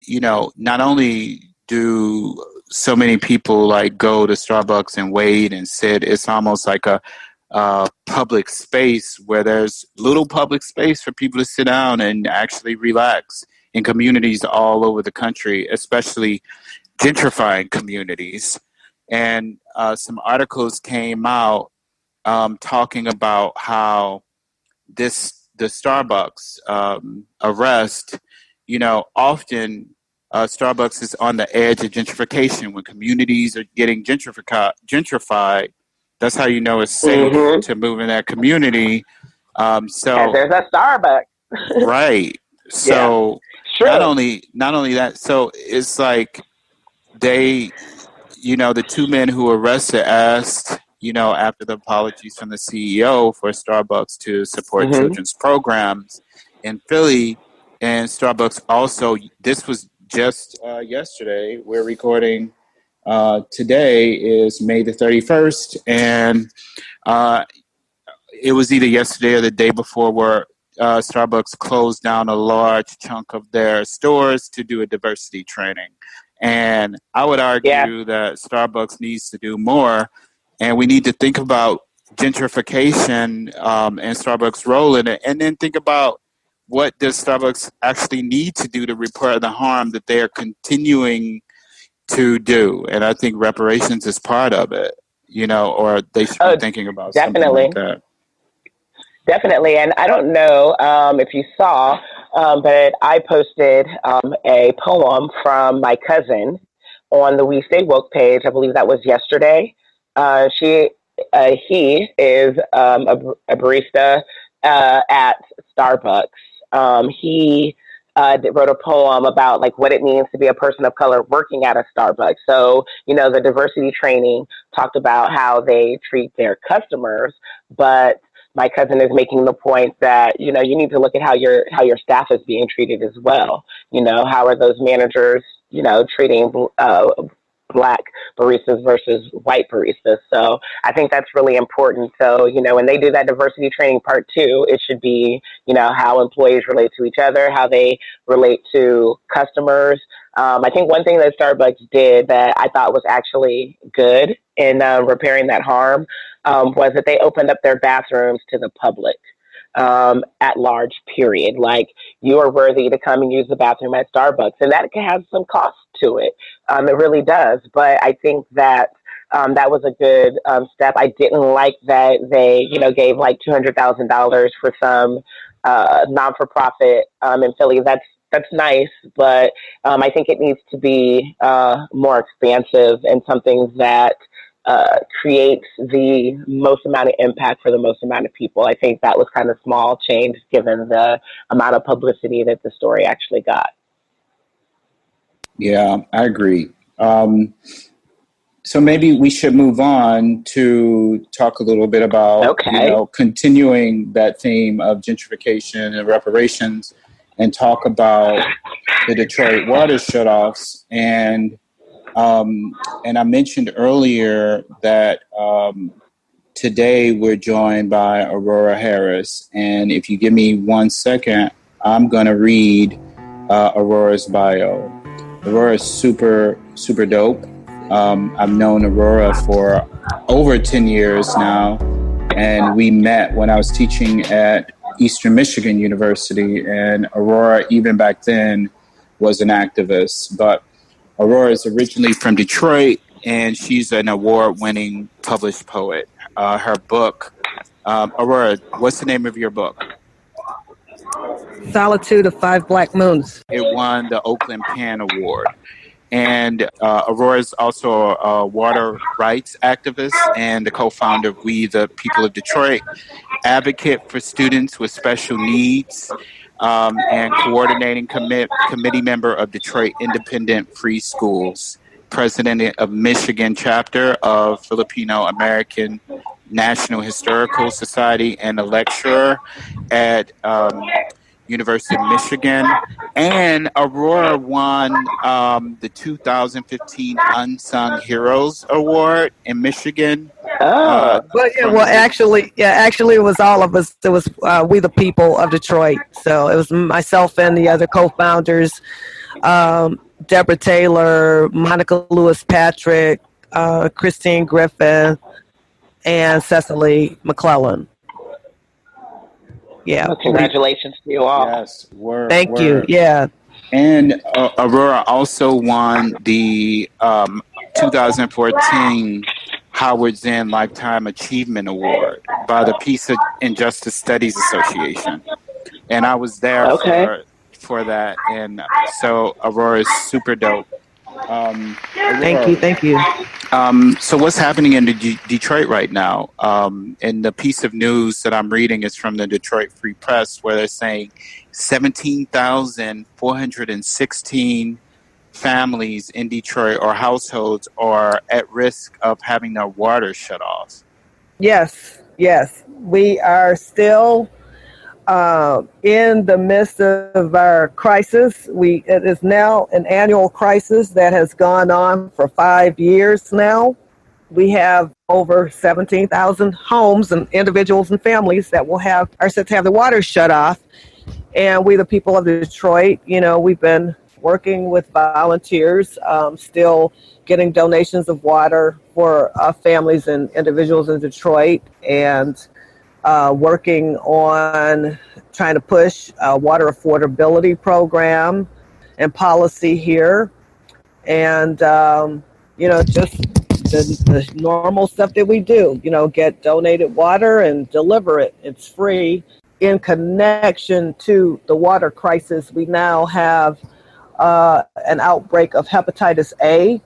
not only do so many people like go to Starbucks and wait and sit, it's almost like a public space where there's little public space for people to sit down and actually relax in communities all over the country, especially gentrifying communities. And some articles came out talking about how the Starbucks arrest, often Starbucks is on the edge of gentrification. When communities are getting gentrified, that's how you know it's safe to move in that community. So there's a Starbucks. Right. So not only that, so it's like they, the two men who were arrested asked, after the apologies from the CEO for Starbucks to support children's programs in Philly. And Starbucks also, this was just yesterday, we're recording today is May the 31st. And it was either yesterday or the day before where Starbucks closed down a large chunk of their stores to do a diversity training. And I would argue that Starbucks needs to do more, and we need to think about gentrification and Starbucks' role in it, and then think about what does Starbucks actually need to do to repair the harm that they are continuing to do. And I think reparations is part of it, or they should be thinking about something like that. Definitely. And I don't know if you saw, but I posted a poem from my cousin on the We Stay Woke page. I believe that was yesterday. He is a barista at Starbucks. He wrote a poem about like what it means to be a person of color working at a Starbucks. So, the diversity training talked about how they treat their customers, but my cousin is making the point that, you need to look at how your staff is being treated as well. How are those managers, treating Black baristas versus white baristas. So I think that's really important. So, when they do that diversity training part 2, it should be, how employees relate to each other, how they relate to customers. I think one thing that Starbucks did that I thought was actually good in repairing that harm was that they opened up their bathrooms to the public at large, period. Like, you are worthy to come and use the bathroom at Starbucks. And that can have some cost to it. It really does. But I think that that was a good step. I didn't like that they, gave like $200,000 for some non-for-profit in Philly. That's nice, but I think it needs to be more expansive and something that creates the most amount of impact for the most amount of people. I think that was kind of small change given the amount of publicity that the story actually got. Yeah, I agree. So maybe we should move on to talk a little bit about, continuing that theme of gentrification and reparations, and talk about the Detroit water shutoffs. And I mentioned earlier that today we're joined by Aurora Harris. And if you give me 1 second, I'm going to read Aurora's bio. Aurora is super, super dope. I've known Aurora for over 10 years now. And we met when I was teaching at Eastern Michigan University. And Aurora, even back then, was an activist. But Aurora is originally from Detroit, and she's an award-winning published poet. Her book, Aurora, what's the name of your book? Solitude of Five Black Moons. It won the Oakland Pen Award. And Aurora is also a water rights activist and the co-founder of We the People of Detroit, advocate for students with special needs, and coordinating committee member of Detroit Independent Free Schools, president of Michigan chapter of Filipino American National Historical Society, and a lecturer at University of Michigan. And Aurora won the 2015 Unsung Heroes Award in Michigan. Actually, it was all of us. It was We the People of Detroit. So it was myself and the other co-founders Deborah Taylor, Monica Lewis Patrick, Kristine Griffith, and Cecily McClellan. Yeah. Well, congratulations to you all. Yes, Thank you. Yeah. And Aurora also won the 2014 Howard Zinn Lifetime Achievement Award by the Peace and Justice Studies Association. And I was there for that. And so Aurora is super dope. Aurora, thank you. So what's happening in Detroit right now? And the piece of news that I'm reading is from the Detroit Free Press, where they're saying 17,416 families in Detroit or households are at risk of having their water shut off. Yes. We are still in the midst of our crisis. It is now an annual crisis that has gone on for 5 years now. We have over 17,000 homes and individuals and families that are set to have the water shut off. And we, the people of Detroit, we've been working with volunteers, still getting donations of water for families and individuals in Detroit, and working on trying to push a water affordability program and policy here. And, just the normal stuff that we do, get donated water and deliver it. It's free. In connection to the water crisis, we now have an outbreak of hepatitis A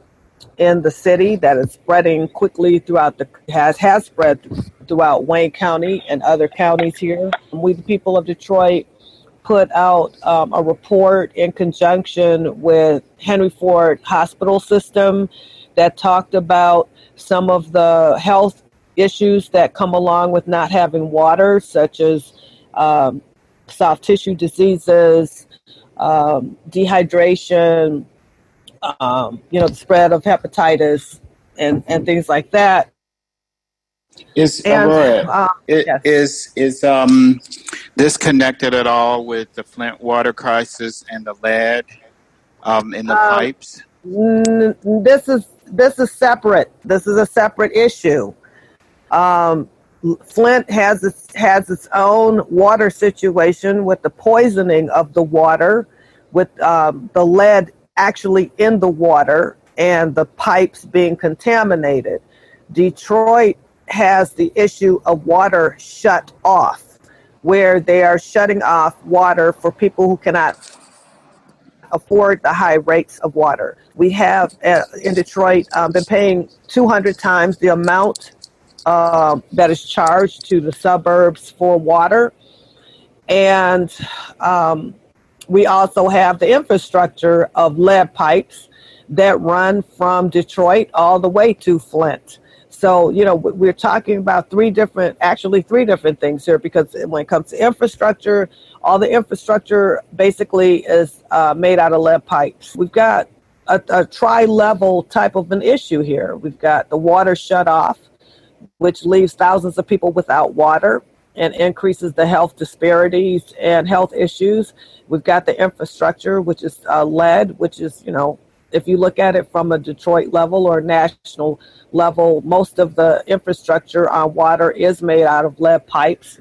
in the city that is spreading quickly has spread throughout Wayne County and other counties here. We, the people of Detroit, put out a report in conjunction with Henry Ford Hospital System that talked about some of the health issues that come along with not having water, such as soft tissue diseases, dehydration, the spread of hepatitis and things like that. Is this connected at all with the Flint water crisis and the lead in the pipes? This is separate. This is a separate issue. Flint has its own water situation with the poisoning of the water, with the lead actually in the water and the pipes being contaminated. Detroit has the issue of water shut off, where they are shutting off water for people who cannot afford the high rates of water. We have in Detroit been paying 200 times the amount that is charged to the suburbs for water. And we also have the infrastructure of lead pipes that run from Detroit all the way to Flint. So, we're talking about three different things here, because when it comes to infrastructure, all the infrastructure basically is made out of lead pipes. We've got a tri-level type of an issue here. We've got the water shut off, which leaves thousands of people without water and increases the health disparities and health issues. We've got the infrastructure, which is lead, which is, if you look at it from a Detroit level or national level, most of the infrastructure on water is made out of lead pipes.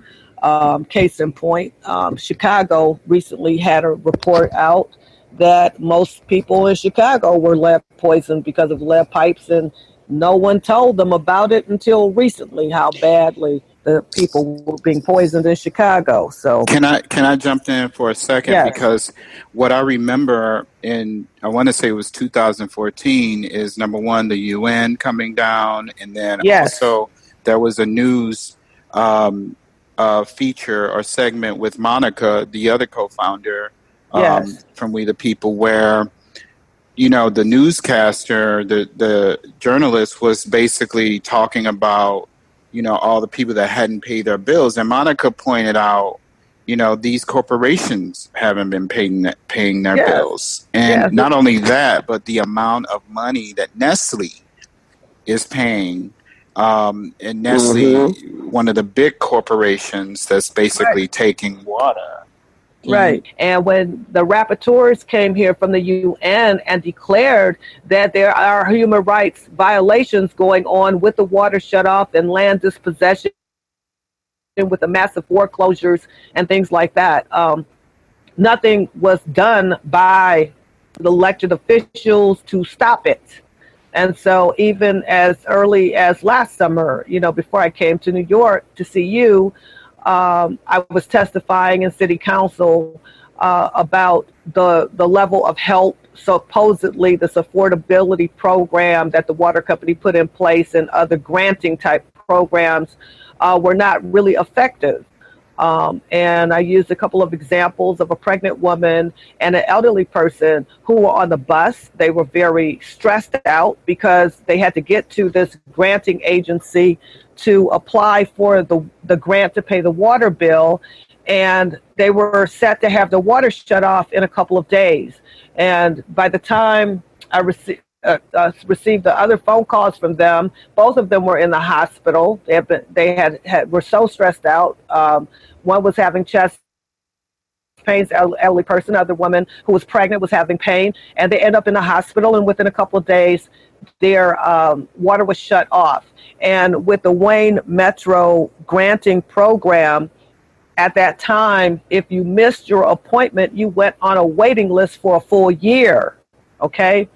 Case in point, Chicago recently had a report out that most people in Chicago were lead poisoned because of lead pipes, and no one told them about it until recently, how badly the people were being poisoned in Chicago. So can I jump in for a second? Yes. Because what I remember I want to say it was 2014, is number one, the UN coming down, and then also there was a news feature or segment with Monica, the other co-founder from We the People, where the newscaster, the journalist was basically talking about all the people that hadn't paid their bills. And Monica pointed out, these corporations haven't been paying their bills. And not only that, but the amount of money that Nestle is paying. And Nestle, one of the big corporations that's basically taking water Right. And when the rapporteurs came here from the UN and declared that there are human rights violations going on with the water shutoff and land dispossession, with the massive foreclosures and things like that, nothing was done by the elected officials to stop it. And so even as early as last summer, before I came to New York to see you, I was testifying in city council about the level of help, supposedly this affordability program that the water company put in place and other granting type programs were not really effective. And I used a couple of examples of a pregnant woman and an elderly person who were on the bus. They were very stressed out because they had to get to this granting agency to apply for the grant to pay the water bill. And they were set to have the water shut off in a couple of days. And by the time I received the other phone calls from them, both of them were in the hospital. They were so stressed out. One was having chest pains, elderly person. Other woman who was pregnant was having pain, and they ended up in the hospital. And within a couple of days, their water was shut off. And with the Wayne Metro granting program, at that time, if you missed your appointment, you went on a waiting list for a full year. Okay.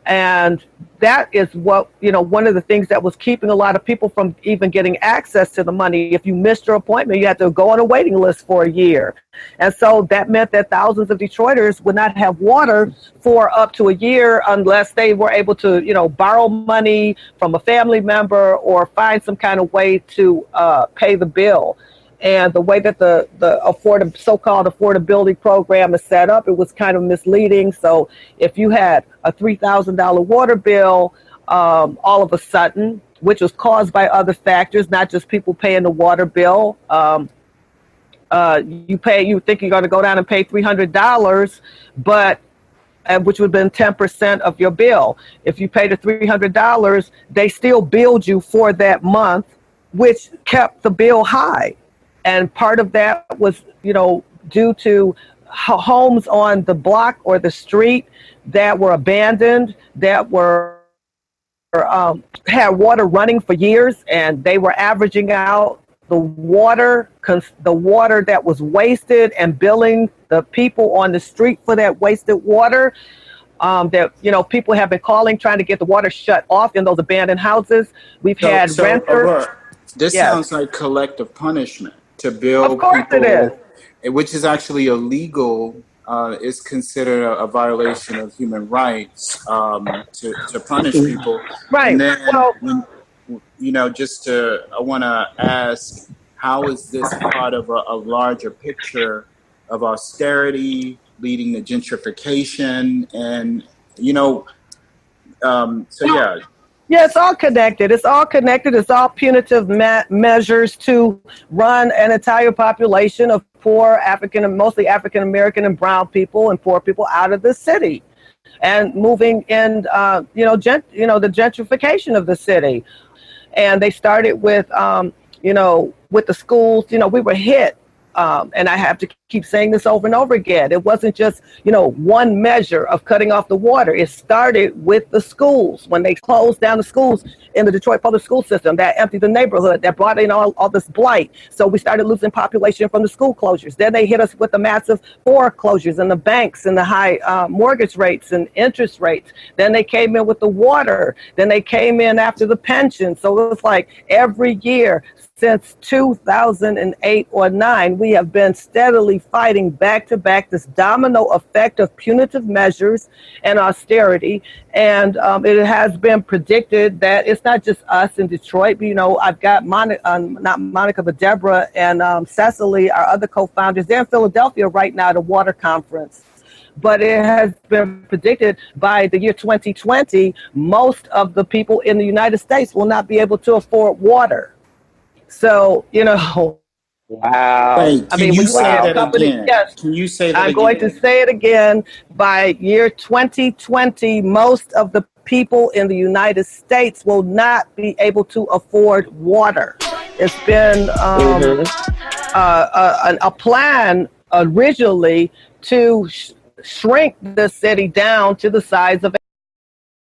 And that is what, one of the things that was keeping a lot of people from even getting access to the money. If you missed your appointment, you had to go on a waiting list for a year. And so that meant that thousands of Detroiters would not have water for up to a year unless they were able to, borrow money from a family member or find some kind of way to pay the bill. And the way that the so-called affordability program is set up, it was kind of misleading. So if you had a $3,000 water bill, all of a sudden, which was caused by other factors, not just people paying the water bill, you think you're going to go down and pay $300, but which would have been 10% of your bill. If you paid the $300, they still billed you for that month, which kept the bill high. And part of that was, due to homes on the block or the street that were abandoned, that had water running for years, and they were averaging out the water that was wasted and billing the people on the street for that wasted water. That people have been calling, trying to get the water shut off in those abandoned houses. We've had renters. Aurora, this sounds like collective punishment. To bill people, which is actually illegal, is considered a violation of human rights to punish people. Right. And then, I want to ask, how is this part of a larger picture of austerity leading to gentrification? And, Yeah, it's all connected. It's all punitive measures to run an entire population of poor mostly African American and brown people and poor people out of the city, and moving in, the gentrification of the city. And they started with, with the schools. We were hit. And I have to keep saying this over and over again. It wasn't just, one measure of cutting off the water. It started with the schools. When they closed down the schools in the Detroit public school system, that emptied the neighborhood, that brought in all this blight. So we started losing population from the school closures. Then they hit us with the massive foreclosures and the banks and the high mortgage rates and interest rates. Then they came in with the water. Then they came in after the pension. So it was like every year since 2008 or 9, we have been steadily fighting back to back this domino effect of punitive measures and austerity. And it has been predicted that it's not just us in Detroit, but, I've got not Monica, but Deborah and Cecily, our other co-founders. They're in Philadelphia right now at a water conference. But it has been predicted by the year 2020, most of the people in the United States will not be able to afford water. So, Wow. Wait, can you say that again? Yes, can you say that I'm again? going to say it again. By year 2020, most of the people in the United States will not be able to afford water. It's been a plan originally to shrink the city down to the size of